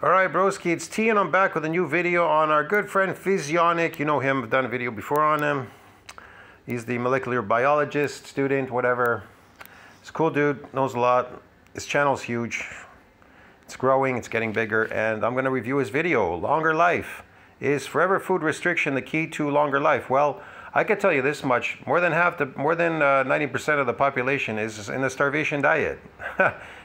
Alright broski, it's T and I'm back with a new video on our good friend Physionic. You know him, I've done a video before on him. He's the molecular biologist, student, whatever. He's a cool dude, knows a lot. His channel's huge. It's growing, it's getting bigger, and I'm going to review his video. Longer life. Is forever food restriction the key to longer life? Well, I can tell you this much. More than 90% of the population is in a starvation diet.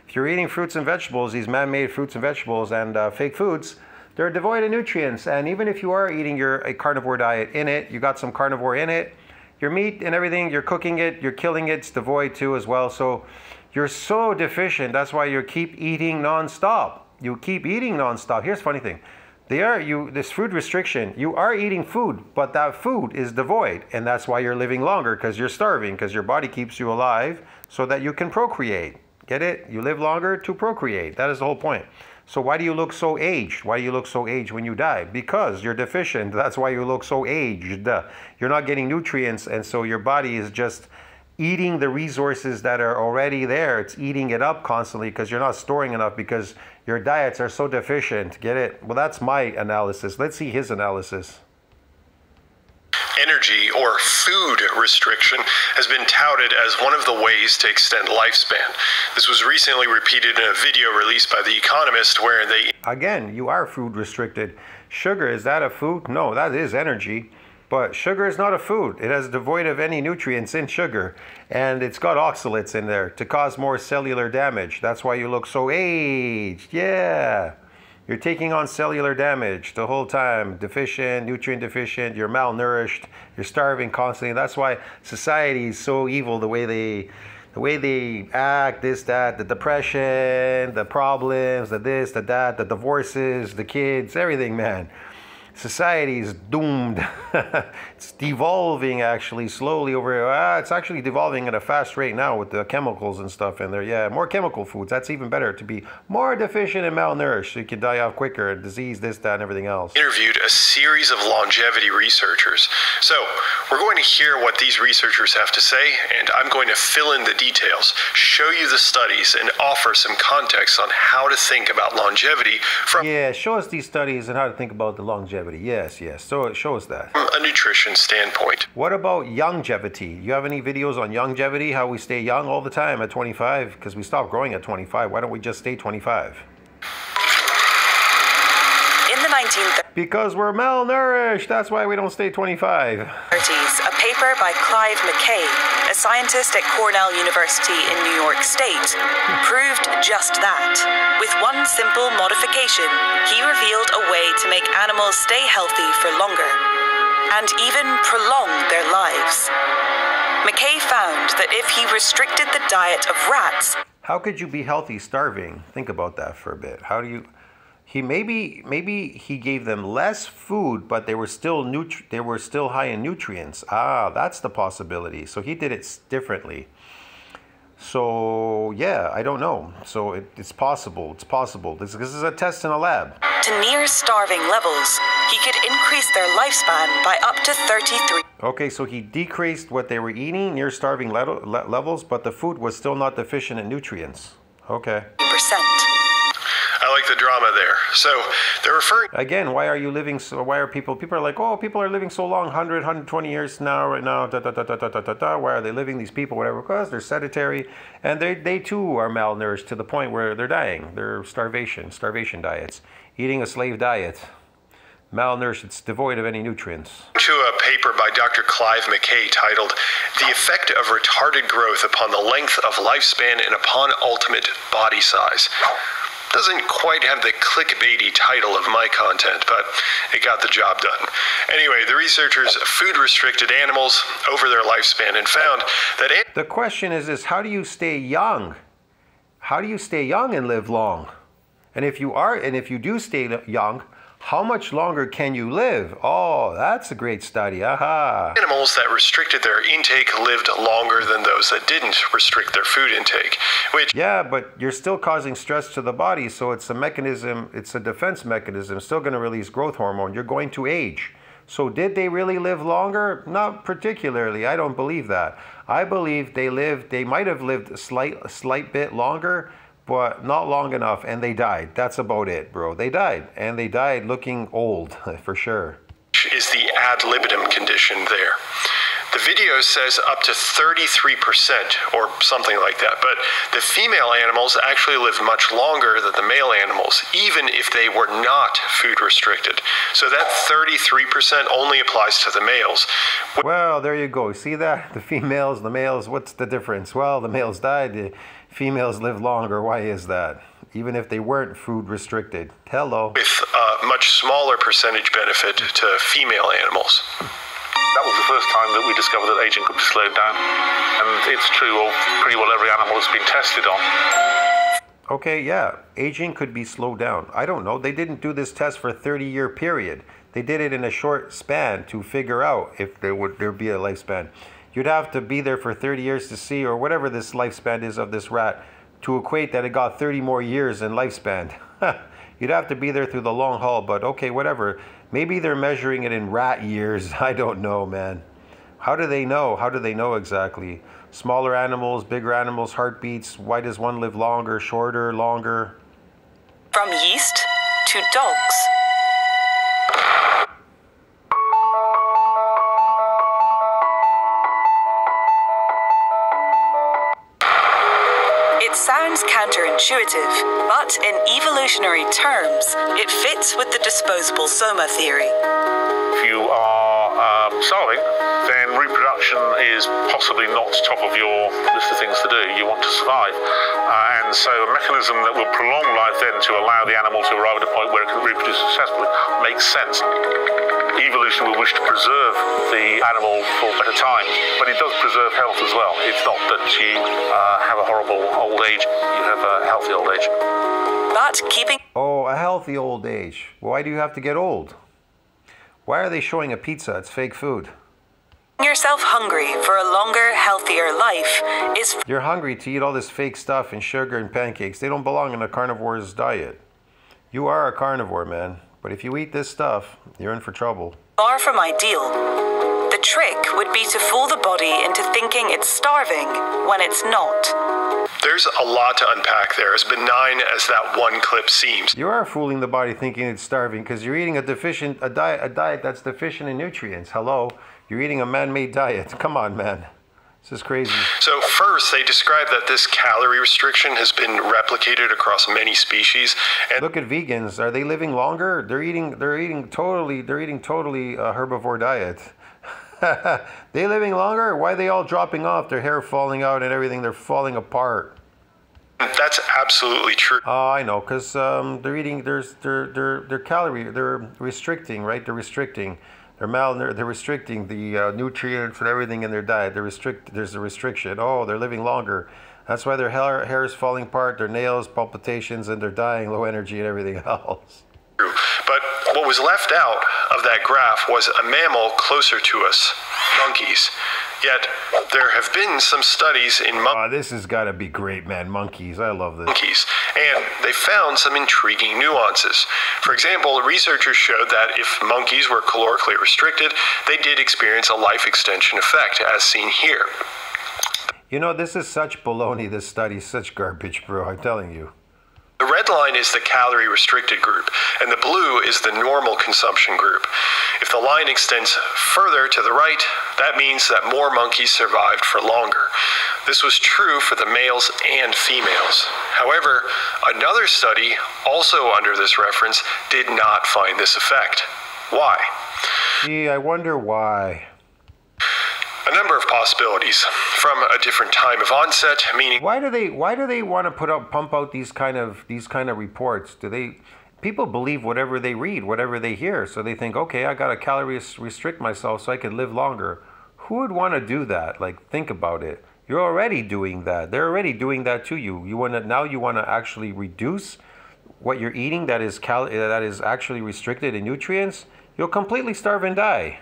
If you're eating fruits and vegetables, these man-made fruits and vegetables and fake foods, they're devoid of nutrients. And even if you are eating a carnivore diet in it, you got some carnivore in it, your meat and everything, you're cooking it, you're killing it, it's devoid too as well. So you're so deficient. That's why you keep eating nonstop. You keep eating nonstop. Here's the funny thing. This food restriction, you are eating food, but that food is devoid. And that's why you're living longer, because you're starving, because your body keeps you alive so that you can procreate. Get it? You live longer to procreate. That is the whole point. So why do you look so aged? Why do you look so aged when you die? Because you're deficient. That's why you look so aged. You're not getting nutrients, and so your body is just eating the resources that are already there. It's eating it up constantly because you're not storing enough because your diets are so deficient. Get it? Well, that's my analysis. Let's see his analysis. Energy or food restriction has been touted as one of the ways to extend lifespan. This was recently repeated in a video released by The Economist where they... Again, you are food restricted. Sugar, is that a food? No, that is energy. But sugar is not a food. It has devoid of any nutrients in sugar. And it's got oxalates in there to cause more cellular damage. That's why you look so aged. Yeah. You're taking on cellular damage the whole time. Deficient, nutrient deficient, you're malnourished, you're starving constantly. That's why society is so evil, the way they act, this, that, the depression, the problems, the this, the that, the divorces, the kids, everything, man. Society is doomed. It's devolving actually slowly over here. It's actually devolving at a fast rate now with the chemicals and stuff in there. Yeah, more chemical foods. That's even better, to be more deficient and malnourished so you can die off quicker. Disease, this, that, and everything else. Interviewed a series of longevity researchers. So we're going to hear what these researchers have to say, and I'm going to fill in the details, show you the studies, and offer some context on how to think about longevity from... Yeah, show us these studies and how to think about the longevity. Yes. So show us that. From a nutrition standpoint. What about longevity? You have any videos on longevity? How we stay young all the time at 25? Because we stopped growing at 25. Why don't we just stay 25? In the 1930s, because we're malnourished. That's why we don't stay 25. a paper by Clive McKay, a scientist at Cornell University in New York State, proved just that. With one simple modification, he revealed a way to make animals stay healthy for longer, and even prolong their lives. McKay found that if he restricted the diet of rats... How could you be healthy starving? Think about that for a bit. How do you... Maybe he gave them less food, but they were still high in nutrients. Ah, that's the possibility. So he did it differently. So yeah, I don't know. So it's possible. It's possible. This is a test in a lab. To near starving levels, he could increase their lifespan by up to 33. Okay, so he decreased what they were eating near starving levels, but the food was still not deficient in nutrients. Okay. I like the drama there. So they're referring... Again, why are you living so... Why are people are like, oh, people are living so long, 100, 120 years now, right now, Why are they living, these people, whatever? Because they're sedentary, and they too are malnourished to the point where they're dying. They're starvation diets, eating a slave diet. Malnourished, it's devoid of any nutrients. To a paper by Dr. Clive McKay titled, The Effect of Retarded Growth Upon the Length of Lifespan and Upon Ultimate Body Size. Doesn't quite have the clickbaity title of my content, but it got the job done. Anyway, the researchers food restricted animals over their lifespan and found that... The question is how do you stay young? How do you stay young and live long? And if you do stay young, how much longer can you live? Oh, that's a great study. Aha. Animals that restricted their intake lived longer than those that didn't restrict their food intake, which... Yeah, but you're still causing stress to the body, so it's a mechanism, it's a defense mechanism, still going to release growth hormone. You're going to age. So did they really live longer? Not particularly. I don't believe that. I believe they might have lived a slight bit longer, but not long enough, and they died. That's about it, bro. They died, and they died looking old, for sure. Is the ad libitum condition there. The video says up to 33% or something like that, but the female animals actually live much longer than the male animals, even if they were not food restricted. So that 33% only applies to the males. Well, there you go. See that? The females, the males, what's the difference? Well, the males died, the females live longer. Why is that? Even if they weren't food restricted. Hello. With a much smaller percentage benefit to female animals. That was the first time that we discovered that aging could be slowed down. And it's true of pretty well every animal that's been tested on. Okay, yeah, aging could be slowed down. I don't know. They didn't do this test for a 30-year period. They did it in a short span to figure out if there'd be a lifespan. You'd have to be there for 30 years to see, or whatever this lifespan is of this rat, to equate that it got 30 more years in lifespan. You'd have to be there through the long haul, but okay, whatever. Maybe they're measuring it in rat years. I don't know, man. How do they know? How do they know exactly? Smaller animals, bigger animals, heartbeats. Why does one live longer, shorter, longer? From yeast to dogs. It sounds counterintuitive, but in evolutionary terms, it fits with the disposable soma theory. If you are starving, then reproduction is possibly not top of your list of things to do. You want to survive. And so a mechanism that will prolong life then to allow the animal to arrive at a point where it can reproduce successfully makes sense. Evolution will wish to preserve the animal for better times, but it does preserve health as well. It's not that you have a horrible old age, you have a healthy old age. But keeping... Oh, a healthy old age. Why do you have to get old? Why are they showing a pizza? It's fake food. yourself hungry for a longer, healthier life is... You're hungry to eat all this fake stuff and sugar and pancakes. They don't belong in a carnivore's diet. You are a carnivore, man. But if you eat this stuff, you're in for trouble. Far from ideal. The trick would be to fool the body into thinking it's starving when it's not. There's a lot to unpack there, as benign as that one clip seems. You are fooling the body thinking it's starving because you're eating a diet that's deficient in nutrients. Hello? You're eating a man-made diet. Come on, man. This is crazy. So first, they describe that this calorie restriction has been replicated across many species. And look at vegans. Are they living longer? They're eating totally a herbivore diet. They living longer? Why are they all dropping off? Their hair falling out and everything. They're falling apart. That's absolutely true. Oh, I know, because they're eating. They're restricting, right? They're restricting. They're restricting the nutrients and everything in their diet. There's a restriction. Oh, they're living longer. That's why their hair is falling apart, their nails, palpitations, and they're dying, low energy and everything else. But what was left out of that graph was a mammal closer to us, monkeys. Yet there have been some studies in this has got to be great, man. Monkeys, I love this. Monkeys, and they found some intriguing nuances. For example, researchers showed that if monkeys were calorically restricted, they did experience a life extension effect, as seen here. You know, this is such baloney, this study, such garbage, bro, I'm telling you. The red line is the calorie restricted group, and the blue is the normal consumption group. If the line extends further to the right, that means that more monkeys survived for longer. This was true for the males and females. However, another study, also under this reference, did not find this effect. Why? Gee, I wonder why. A number of possibilities. From a different time of onset, meaning... Why do they want to pump out these kind of reports? People believe whatever they read, whatever they hear, so they think, okay, I got to calorie restrict myself so I can live longer. Who would want to do that? Like, think about it. You're already doing that. They're already doing that to you. You want to actually reduce what you're eating that is actually restricted in nutrients. You'll completely starve and die.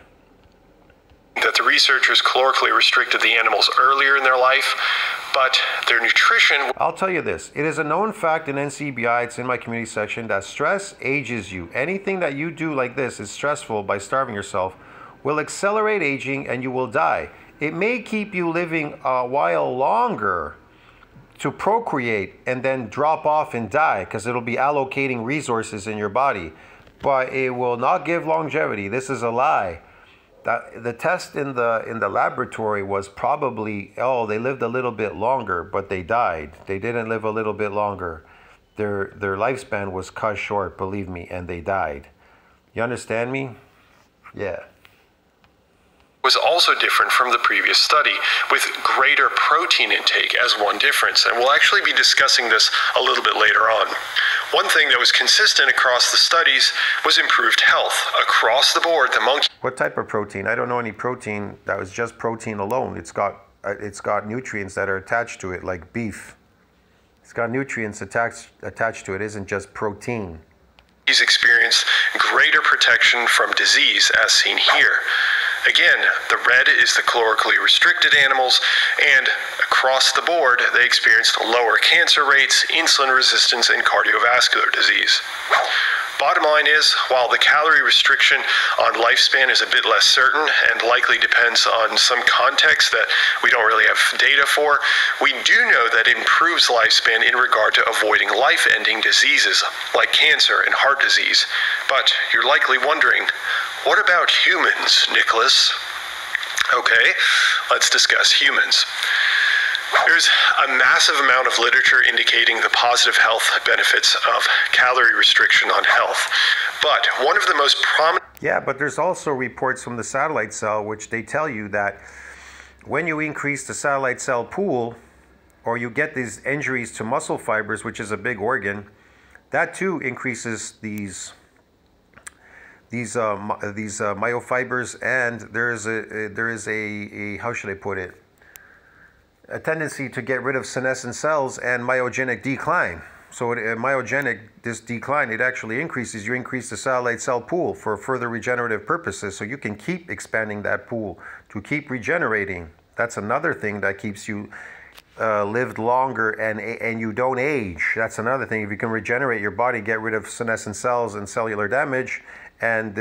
That the researchers calorically restricted the animals earlier in their life, but their nutrition... I'll tell you this. It is a known fact in NCBI, it's in my community section, that stress ages you. Anything that you do like this is stressful by starving yourself will accelerate aging and you will die. It may keep you living a while longer to procreate and then drop off and die, because it'll be allocating resources in your body, but it will not give longevity. This is a lie. The test in the laboratory was probably, oh, they lived a little bit longer, but they died. They didn't live a little bit longer. Their lifespan was cut short, believe me, and they died. You understand me? Yeah. Was also different from the previous study, with greater protein intake as one difference, and we'll actually be discussing this a little bit later on. One thing that was consistent across the studies was improved health. Across the board, the monkey... What type of protein? I don't know any protein that was just protein alone. It's got nutrients that are attached to it, like beef. It's got nutrients attached to it. It isn't just protein. He's experienced greater protection from disease, as seen here. Again, the red is the calorically restricted animals, and across the board, they experienced lower cancer rates, insulin resistance, and cardiovascular disease. Bottom line is, while the calorie restriction on lifespan is a bit less certain and likely depends on some context that we don't really have data for, we do know that it improves lifespan in regard to avoiding life-ending diseases like cancer and heart disease. But you're likely wondering, what about humans, Nicholas? Okay, let's discuss humans. There's a massive amount of literature indicating the positive health benefits of calorie restriction on health. But one of the most prominent... Yeah, but there's also reports from the satellite cell which they tell you that when you increase the satellite cell pool, or you get these injuries to muscle fibers, which is a big organ, that too increases these myofibers, and there is a how should I put it, a tendency to get rid of senescent cells and myogenic decline. So this decline, it actually increases. You increase the satellite cell pool for further regenerative purposes, so you can keep expanding that pool to keep regenerating. That's another thing that keeps you lived longer and you don't age. That's another thing. If you can regenerate your body, get rid of senescent cells and cellular damage, and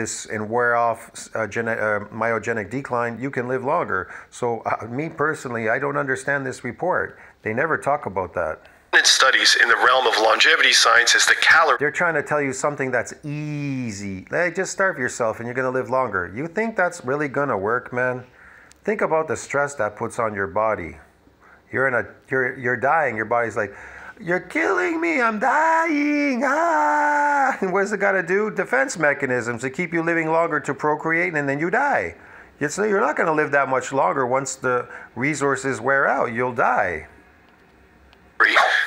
wear off myogenic decline, you can live longer. So me personally, I don't understand this report. They never talk about that. Studies in the realm of longevity science is the calorie. They're trying to tell you something that's easy. Like, just starve yourself and you're gonna live longer. You think that's really gonna work, man? Think about the stress that puts on your body. You're dying. Your body's like, you're killing me, I'm dying, ah! And what does it got to do? Defense mechanisms to keep you living longer, to procreate, and then you die. You're not going to live that much longer. Once the resources wear out, you'll die.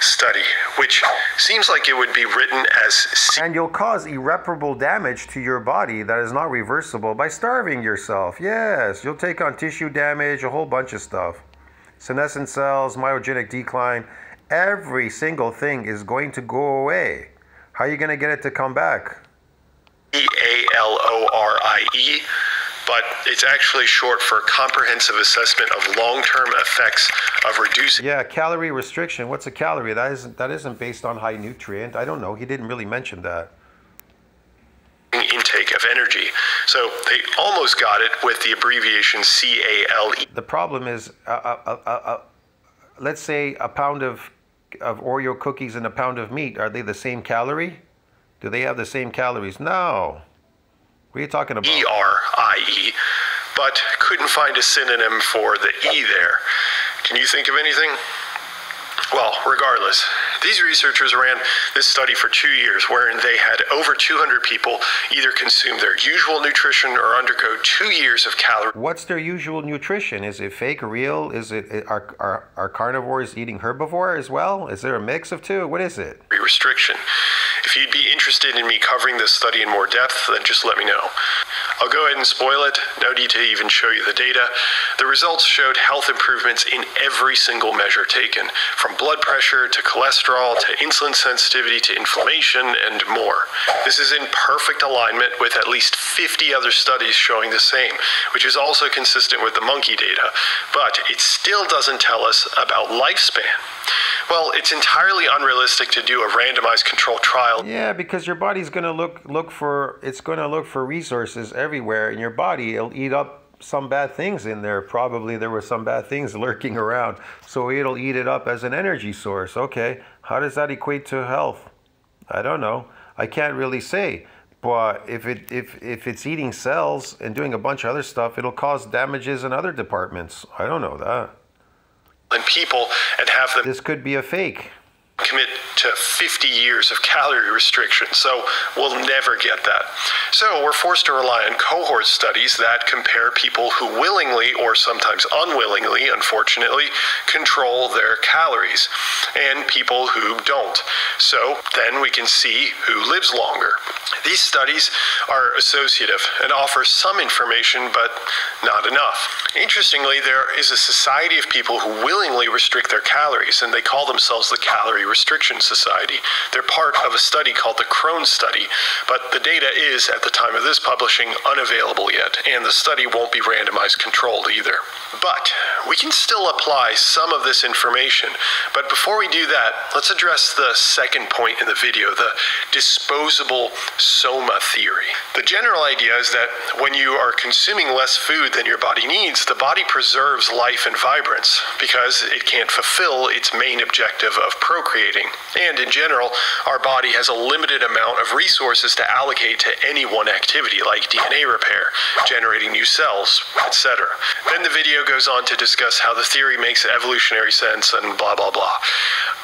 Study, which seems like it would be written as... And you'll cause irreparable damage to your body that is not reversible by starving yourself. Yes, you'll take on tissue damage, a whole bunch of stuff. Senescent cells, myogenic decline. Every single thing is going to go away. How are you going to get it to come back? CALORIE, but it's actually short for Comprehensive Assessment of Long-Term Effects of Reducing... Yeah, calorie restriction. What's a calorie? That isn't based on high nutrient. I don't know. He didn't really mention that. Intake of energy. So they almost got it with the abbreviation CALE. The problem is, let's say a pound of Oreo cookies and a pound of meat, are they the same calorie? Do they have the same calories? No. What are you talking about? ERIE, but couldn't find a synonym for the E there. Can you think of anything? Well, regardless, these researchers ran this study for 2 years, wherein they had over 200 people either consume their usual nutrition or undergo 2 years of calorie... What's their usual nutrition? Is it fake, real? Are carnivores eating herbivore as well? Is there a mix of two? What is it? Restriction. If you'd be interested in me covering this study in more depth, then just let me know. I'll go ahead and spoil it. No need to even show you the data. The results showed health improvements in every single measure taken, from blood pressure to cholesterol to insulin sensitivity to inflammation and more. This is in perfect alignment with at least 50 other studies showing the same, which is also consistent with the monkey data, but it still doesn't tell us about lifespan. Well, it's entirely unrealistic to do a randomized controlled trial. Yeah, because your body's going to look for resources everywhere in your body. It'll eat up some bad things in there. Probably there were some bad things lurking around. So it'll eat it up as an energy source. Okay, how does that equate to health? I don't know. I can't really say. But if it's eating cells and doing a bunch of other stuff, it'll cause damages in other departments. I don't know that. And people and have them. This could be a fake. Commit to 50 years of calorie restriction, so we'll never get that. So we're forced to rely on cohort studies that compare people who willingly, or sometimes unwillingly, unfortunately, control their calories, and people who don't. So then we can see who lives longer. These studies are associative and offer some information, but not enough. Interestingly, there is a society of people who willingly restrict their calories, and they call themselves the Calorie Restriction Society. They're part of a study called the Crohn Study, but the data is, at the time of this publishing, unavailable yet, and the study won't be randomized controlled either. But we can still apply some of this information. But before we do that, let's address the second point in the video, the disposable soma theory. The general idea is that when you are consuming less food than your body needs, the body preserves life and vibrance because it can't fulfill its main objective of procreating. And in general, our body has a limited amount of resources to allocate to any one activity, like DNA repair, generating new cells, etc. Then the video goes on to discuss how the theory makes evolutionary sense and blah, blah, blah.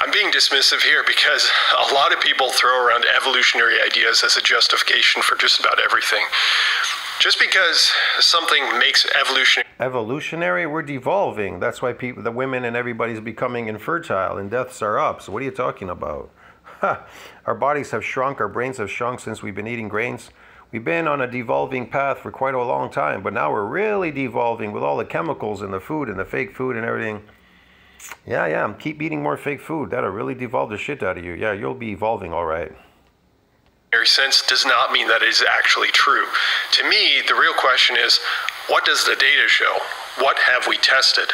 I'm being dismissive here because a lot of people throw around evolutionary ideas as a justification for just about everything. Just because something makes evolutionary, we're devolving. That's why people, the women and everybody's becoming infertile and deaths are up. So what are you talking about? Our bodies have shrunk, our brains have shrunk since we've been eating grains. We've been on a devolving path for quite a long time, but now we're really devolving with all the chemicals in the food and the fake food and everything. Yeah, keep eating more fake food. That'll really devolve the shit out of you. Yeah, you'll be evolving all right. Sense does not mean that it is actually true. To me, the real question is, what does the data show? What have we tested?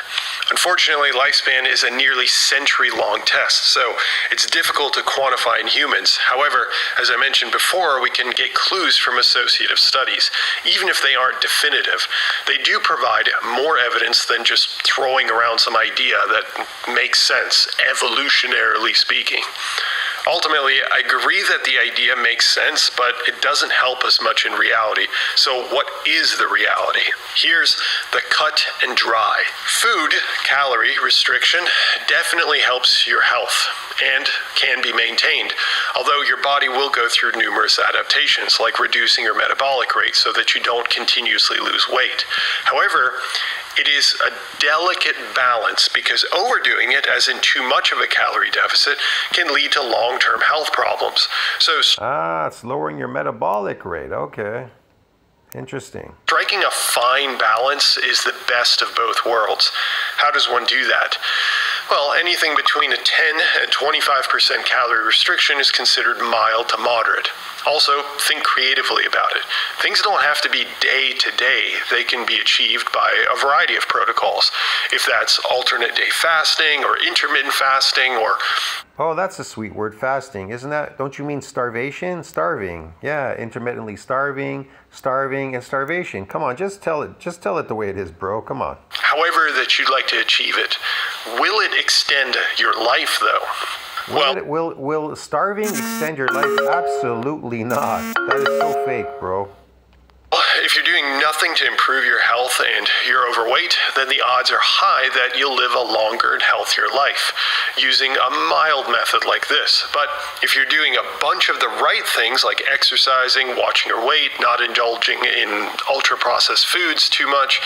Unfortunately, lifespan is a nearly century-long test, so it's difficult to quantify in humans. However, as I mentioned before, we can get clues from associative studies. Even if they aren't definitive, they do provide more evidence than just throwing around some idea that makes sense, evolutionarily speaking. Ultimately, I agree that the idea makes sense, but it doesn't help us much in reality. So what is the reality? Here's the cut and dry. Food, calorie restriction, definitely helps your health and can be maintained, although your body will go through numerous adaptations, like reducing your metabolic rate so that you don't continuously lose weight. However, it is a delicate balance because overdoing it, as in too much of a calorie deficit, can lead to long-term health problems. So it's lowering your metabolic rate. Okay. Interesting. Striking a fine balance is the best of both worlds. How does one do that? Well, anything between a 10 and 25% calorie restriction is considered mild to moderate. Also, think creatively about it. Things don't have to be day to day. They can be achieved by a variety of protocols. If that's alternate day fasting or intermittent fasting or... Oh, that's a sweet word, fasting. Isn't that, don't you mean starvation? Starving. Yeah, intermittently starving, and starvation. Come on, just tell it the way it is, bro. Come on. However that you'd like to achieve it. Will it extend your life, though? Will starving extend your life? Absolutely not. That is so fake, bro. If you're doing nothing to improve your health and you're overweight, then the odds are high that you'll live a longer and healthier life using a mild method like this. But if you're doing a bunch of the right things like exercising, watching your weight, not indulging in ultra-processed foods too much...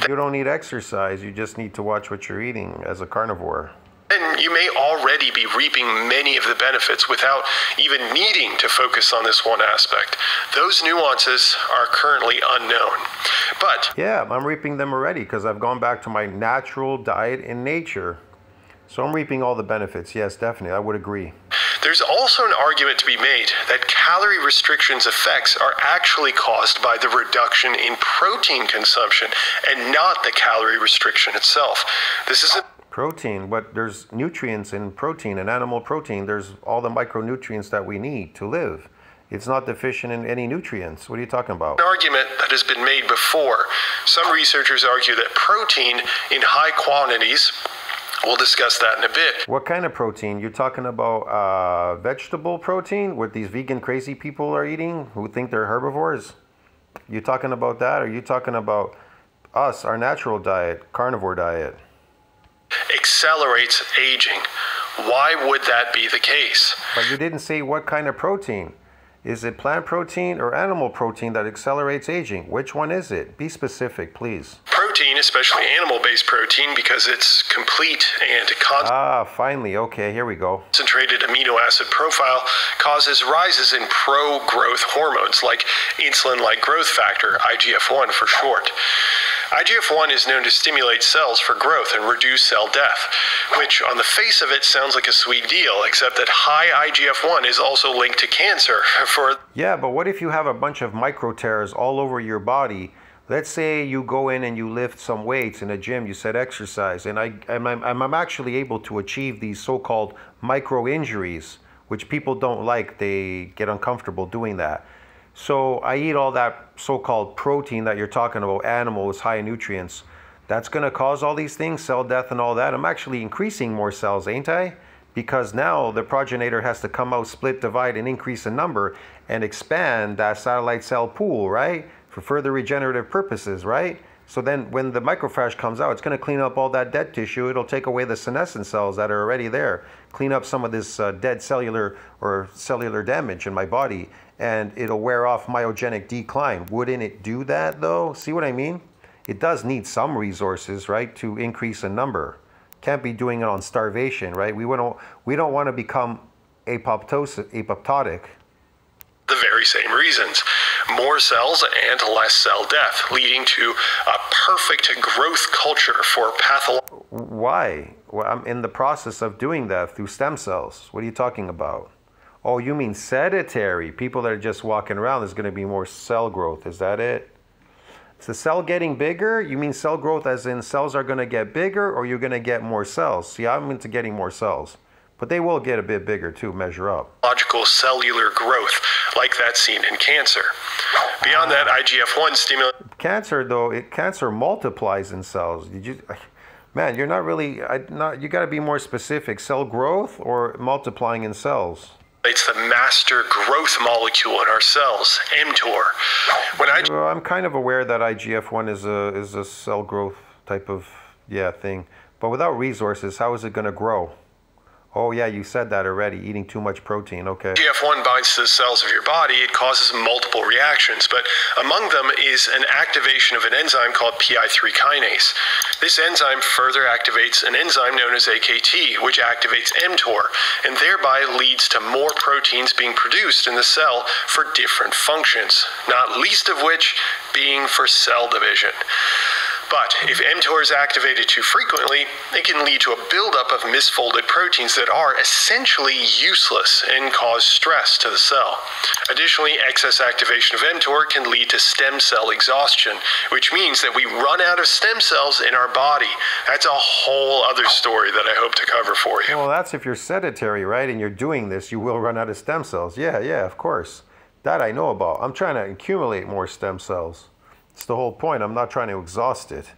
You don't need exercise, you just need to watch what you're eating as a carnivore. And you may already be reaping many of the benefits without even needing to focus on this one aspect. Those nuances are currently unknown. But yeah, I'm reaping them already because I've gone back to my natural diet in nature. So I'm reaping all the benefits. Yes, definitely. I would agree. There's also an argument to be made that calorie restriction's effects are actually caused by the reduction in protein consumption and not the calorie restriction itself. This is protein, but there's nutrients in protein and animal protein. There's all the micronutrients that we need to live. It's not deficient in any nutrients. What are you talking about? An argument that has been made before. Some researchers argue that protein in high quantities, we'll discuss that in a bit. What kind of protein? You're talking about vegetable protein, what these vegan crazy people are eating who think they're herbivores? You talking about that, or are you talking about us, our natural diet, carnivore diet? Accelerates aging. Why would that be the case? But you didn't say what kind of protein. Is it plant protein or animal protein that accelerates aging? Which one is it? Be specific, please. Protein, especially animal-based protein, because it's complete and finally. Okay, here we go. Concentrated amino acid profile causes rises in pro-growth hormones like insulin-like growth factor, IGF-1 for short. IGF-1 is known to stimulate cells for growth and reduce cell death, which on the face of it sounds like a sweet deal, except that high IGF-1 is also linked to cancer. Yeah, but what if you have a bunch of micro tears all over your body? Let's say you go in and you lift some weights in a gym, you said exercise, and I'm actually able to achieve these so-called micro injuries, which people don't like. They get uncomfortable doing that. So I eat all that so-called protein that you're talking about, animals, high in nutrients. That's going to cause all these things, cell death and all that. I'm actually increasing more cells, ain't I? Because now the progenitor has to come out, split, divide, and increase in number and expand that satellite cell pool, right? For further regenerative purposes, right? So then when the microphage comes out, it's going to clean up all that dead tissue. It'll take away the senescent cells that are already there, clean up some of this dead cellular damage in my body, and it'll wear off myogenic decline. Wouldn't it do that though? See what I mean? It does need some resources, right, to increase in number. Can't be doing it on starvation, right? We don't want to become apoptotic. The very same reasons. More cells and less cell death, leading to a perfect growth culture for pathology. Why? Well, I'm in the process of doing that through stem cells. What are you talking about? Oh, you mean sedentary. People that are just walking around, there's going to be more cell growth. Is that it? Is the cell getting bigger? You mean cell growth as in cells are going to get bigger, or you're going to get more cells? See, I'm into getting more cells. But they will get a bit bigger too, measure up. Logical cellular growth, like that seen in cancer. Beyond that, IGF-1 stimulates... Cancer, though, cancer multiplies in cells. Man, you're not really... you got to be more specific. Cell growth or multiplying in cells? It's the master growth molecule in our cells, mTOR. I'm kind of aware that IGF-1 is a cell growth type of thing. But without resources, how is it going to grow? Oh yeah, you said that already, eating too much protein, okay. IGF-1 binds to the cells of your body. It causes multiple reactions, but among them is an activation of an enzyme called PI3 kinase. This enzyme further activates an enzyme known as AKT, which activates mTOR, and thereby leads to more proteins being produced in the cell for different functions, not least of which being for cell division. But if mTOR is activated too frequently, it can lead to a buildup of misfolded proteins that are essentially useless and cause stress to the cell. Additionally, excess activation of mTOR can lead to stem cell exhaustion, which means that we run out of stem cells in our body. That's a whole other story that I hope to cover for you. Well, that's if you're sedentary, right, and you're doing this, you will run out of stem cells. Yeah, of course. That I know about. I'm trying to accumulate more stem cells. It's the whole point. I'm not trying to exhaust it.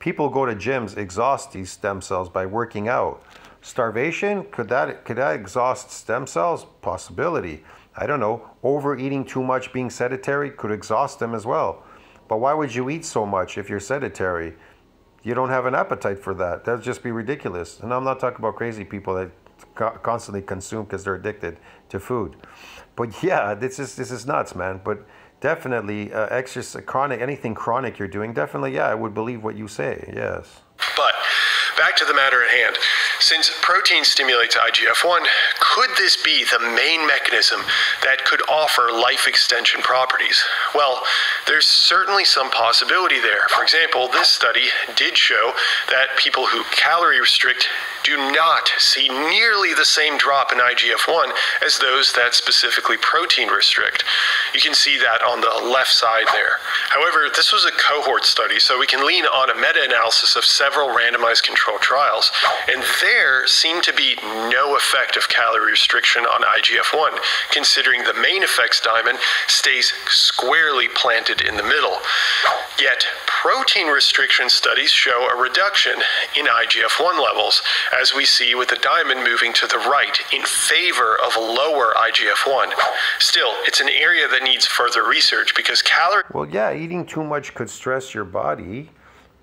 People go to gyms, exhaust these stem cells by working out. Starvation, could that exhaust stem cells? Possibility. I don't know. Overeating too much, being sedentary, could exhaust them as well. But why would you eat so much if you're sedentary? You don't have an appetite for that. That'd just be ridiculous. And I'm not talking about crazy people that constantly consume because they're addicted to food. But yeah, this is nuts, man. But definitely, exercise, anything chronic you're doing, definitely, I would believe what you say, yes. But back to the matter at hand. Since protein stimulates IGF-1, could this be the main mechanism that could offer life extension properties? Well, there's certainly some possibility there. For example, this study did show that people who calorie restrict do not see nearly the same drop in IGF-1 as those that specifically protein restrict. You can see that on the left side there. However, this was a cohort study, so we can lean on a meta-analysis of several randomized controlled trials, and there seemed to be no effect of calorie restriction on IGF-1, considering the main effects diamond stays squarely planted in the middle. Yet, protein restriction studies show a reduction in IGF-1 levels, as we see with the diamond moving to the right in favor of lower IGF-1. Still, it's an area that needs further research because calorie... Well, yeah, eating too much could stress your body,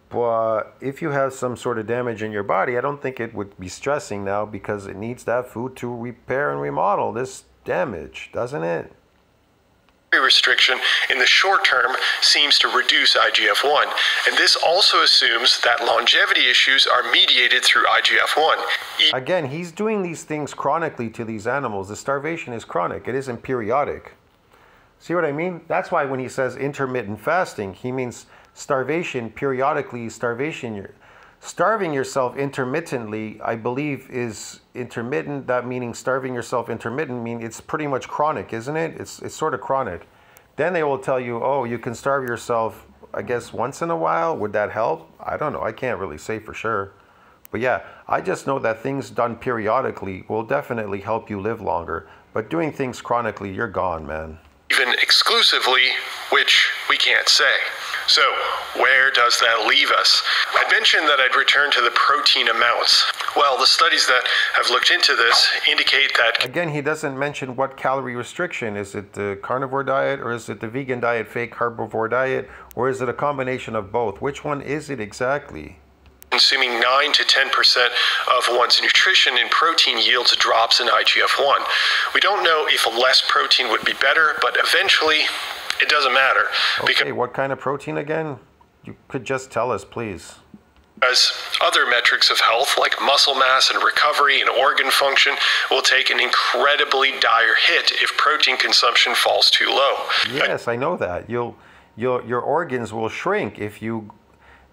but if you have some sort of damage in your body, I don't think it would be stressing now because it needs that food to repair and remodel this damage, doesn't it? Restriction in the short term seems to reduce IGF-1, and this also assumes that longevity issues are mediated through IGF-1. Again, he's doing these things chronically to these animals. The starvation is chronic. It isn't periodic. See what I mean? That's why when he says intermittent fasting, he means starvation periodically. Starving yourself intermittently, I believe, is intermittent. That meaning starving yourself intermittent means it's pretty much chronic, isn't it? It's sort of chronic. Then they will tell you, oh, you can starve yourself, I guess, once in a while. Would that help? I don't know. I can't really say for sure. But yeah, I just know that things done periodically will definitely help you live longer. But doing things chronically, you're gone, man. Even exclusively, which we can't say. So, where does that leave us? I mentioned that I'd return to the protein amounts. Well, the studies that have looked into this indicate that... Again, he doesn't mention what calorie restriction. Is it the carnivore diet, or is it the vegan diet, fake herbivore diet, or is it a combination of both? Which one is it exactly? Consuming 9 to 10% of one's nutrition in protein yields drops in IGF-1. We don't know if less protein would be better, but eventually it doesn't matter. Okay, what kind of protein again? You could just tell us, please. As other metrics of health, like muscle mass and recovery and organ function, will take an incredibly dire hit if protein consumption falls too low. Yes, I know that. Your organs will shrink if you...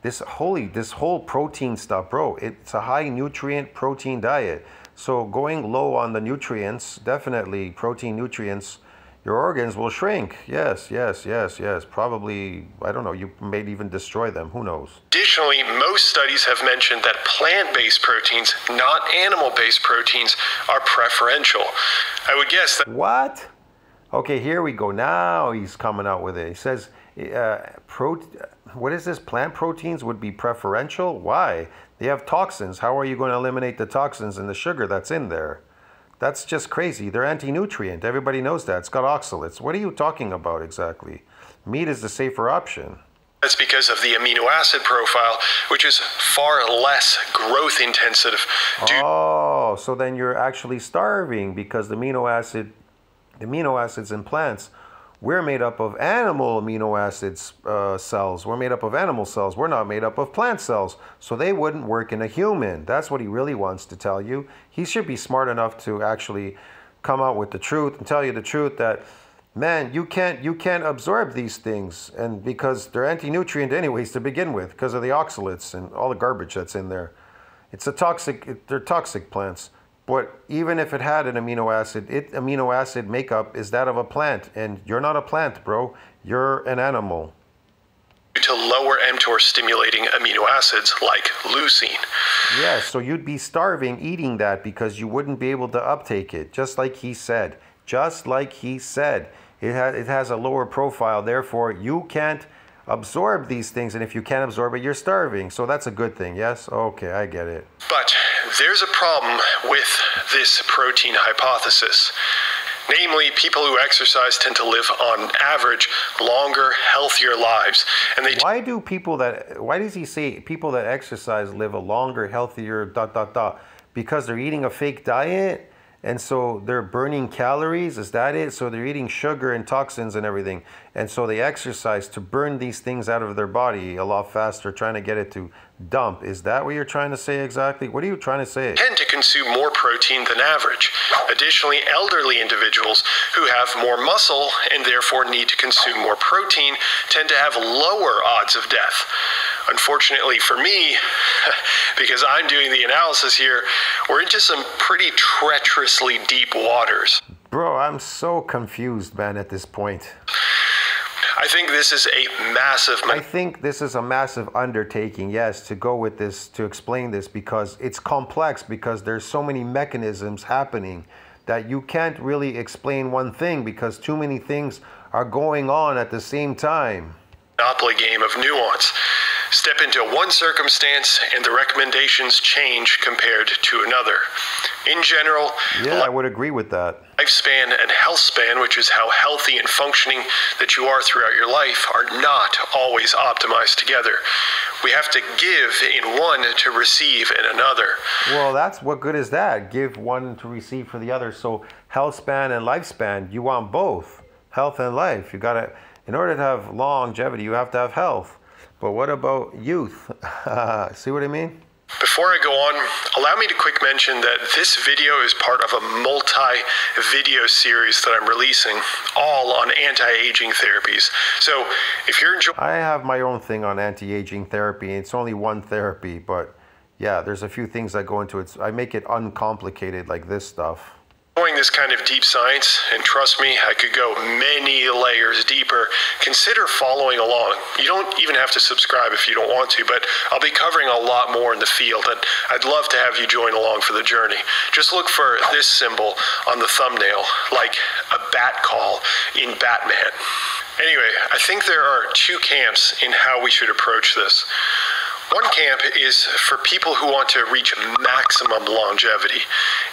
This whole protein stuff, bro, it's a high nutrient protein diet. So going low on the nutrients, definitely protein nutrients, your organs will shrink. Yes. Probably, I don't know, you may even destroy them. Who knows? Additionally, most studies have mentioned that plant-based proteins, not animal-based proteins, are preferential. I would guess that... What? Okay, here we go. Now he's coming out with it. He says... what is this? Plant proteins would be preferential? Why? They have toxins. How are you going to eliminate the toxins and the sugar that's in there? That's just crazy. They're anti-nutrient. Everybody knows that. It's got oxalates. What are you talking about exactly? Meat is the safer option. That's because of the amino acid profile, which is far less growth intensive. Oh, so then you're actually starving because the amino acids in plants, we're made up of animal amino acids cells. We're made up of animal cells. We're not made up of plant cells. So they wouldn't work in a human. That's what he really wants to tell you. He should be smart enough to actually come out with the truth and tell you the truth that, man, you can't absorb these things, and because they're anti-nutrient anyways to begin with, because of the oxalates and all the garbage that's in there. They're toxic plants. But even if it had an amino acid makeup is that of a plant, and you're not a plant, bro. You're an animal. To lower mTOR stimulating amino acids like leucine. Yes, so you'd be starving eating that because you wouldn't be able to uptake it, just like he said. Just like he said. It has a lower profile, therefore you can't absorb these things, and if you can't absorb it, you're starving. So that's a good thing, yes? Okay, I get it. But there's a problem with this protein hypothesis. Namely, people who exercise tend to live on average longer, healthier lives. And why does he say people that exercise live a longer, healthier ... Because they're eating a fake diet? And so they're burning calories, is that it? So they're eating sugar and toxins and everything. And so they exercise to burn these things out of their body a lot faster, trying to get it to dump. Is that what you're trying to say exactly? What are you trying to say? Tend to consume more protein than average. Additionally, elderly individuals who have more muscle and therefore need to consume more protein tend to have lower odds of death. Unfortunately for me, because I'm doing the analysis here, we're into some pretty treacherously deep waters. Bro, I'm so confused, man, at this point. I think this is a massive undertaking, yes, to go with this, to explain this, because it's complex, because there's so many mechanisms happening that you can't really explain one thing because too many things are going on at the same time. Monopoly game of nuance. Step into one circumstance and the recommendations change compared to another. In general, yeah, I would agree with that. Lifespan and health span, which is how healthy and functioning that you are throughout your life, are not always optimized together. We have to give in one to receive in another. Well, that's what good is that? Give one to receive for the other. So health span and lifespan, you want both, health and life. You gotta, in order to have longevity, you have to have health. But what about youth? See what I mean? Before I go on, allow me to quick mention that this video is part of a multi-video series that I'm releasing, all on anti-aging therapies. So if you're enjoying... I have my own thing on anti-aging therapy. It's only one therapy, but yeah, there's a few things that go into it. I make it uncomplicated like this stuff. This kind of deep science, and trust me, I could go many layers deeper. Consider following along. You don't even have to subscribe if you don't want to, but I'll be covering a lot more in the field, and I'd love to have you join along for the journey. Just look for this symbol on the thumbnail, like a bat call in Batman. Anyway, I think there are two camps in how we should approach this. One camp is for people who want to reach maximum longevity.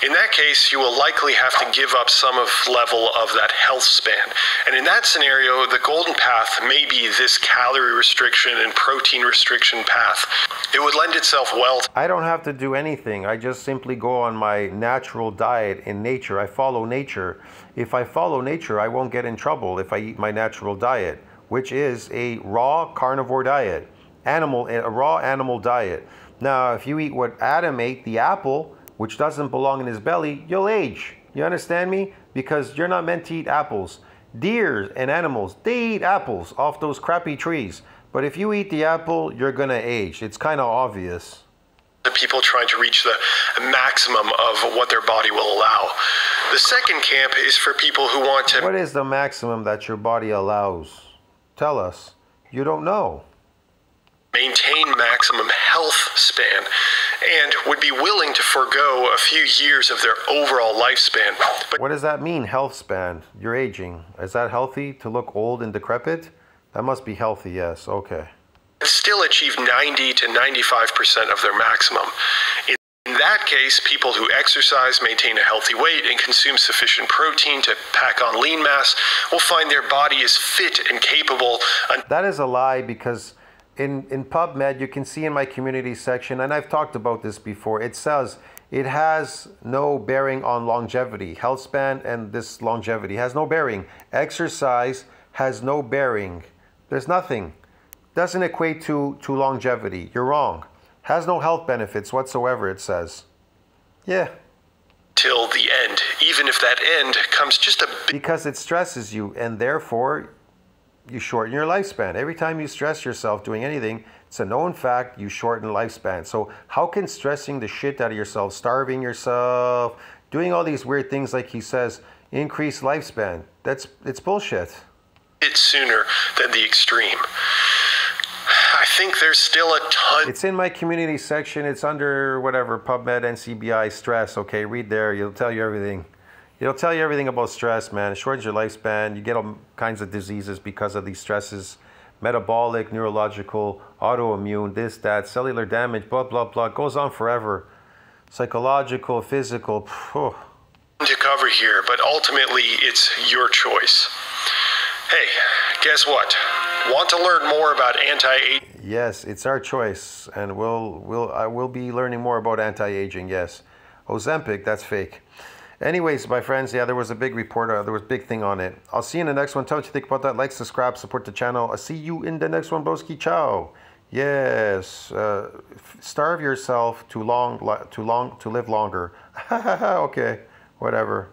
In that case, you will likely have to give up some level of that health span. And in that scenario, the golden path may be this calorie restriction and protein restriction path. It would lend itself well to... I don't have to do anything. I just simply go on my natural diet in nature. I follow nature. If I follow nature, I won't get in trouble if I eat my natural diet, which is a raw carnivore diet. A raw animal diet. Now, if you eat what Adam ate, the apple, which doesn't belong in his belly, you'll age. You understand me? Because you're not meant to eat apples. Deer and animals, they eat apples off those crappy trees. But if you eat the apple, you're gonna age. It's kind of obvious. The people trying to reach the maximum of what their body will allow. The second camp is for people who want to... What is the maximum that your body allows? Tell us. You don't know. Maintain maximum health span and would be willing to forego a few years of their overall lifespan. But what does that mean, health span? You're aging. Is that healthy to look old and decrepit? That must be healthy, yes. Okay. Still achieve 90 to 95% of their maximum. In that case, people who exercise, maintain a healthy weight, and consume sufficient protein to pack on lean mass will find their body is fit and capable. That is a lie, because in PubMed, you can see in my community section, and I've talked about this before, it says it has no bearing on longevity. Health span and this longevity has no bearing. Exercise has no bearing. There's nothing. Doesn't equate to longevity. You're wrong. Has no health benefits whatsoever, it says. Yeah. Till the end, even if that end comes just a bit. Because it stresses you, and therefore you shorten your lifespan. Every time you stress yourself doing anything, it's a known fact, you shorten lifespan. So how can stressing the shit out of yourself, starving yourself, doing all these weird things like he says, increase lifespan? It's bullshit. It's sooner than the extreme. I think there's still a ton. It's in my community section. It's under whatever, PubMed, NCBI, stress. Okay, read there. It'll tell you everything. It'll tell you everything about stress, man. It shortens your lifespan. You get all kinds of diseases because of these stresses. Metabolic, neurological, autoimmune, this, that, cellular damage, blah, blah, blah. It goes on forever. Psychological, physical. Phew. To cover here, but ultimately it's your choice. Hey, guess what? Want to learn more about anti-aging? Yes, it's our choice, and I will be learning more about anti-aging. Yes, Ozempic, that's fake. Anyways, my friends, yeah, there was a big report. There was a big thing on it. I'll see you in the next one. Tell me what you think about that. Like, subscribe, support the channel. I'll see you in the next one, broski. Ciao. Yes, starve yourself to live longer. Okay, whatever.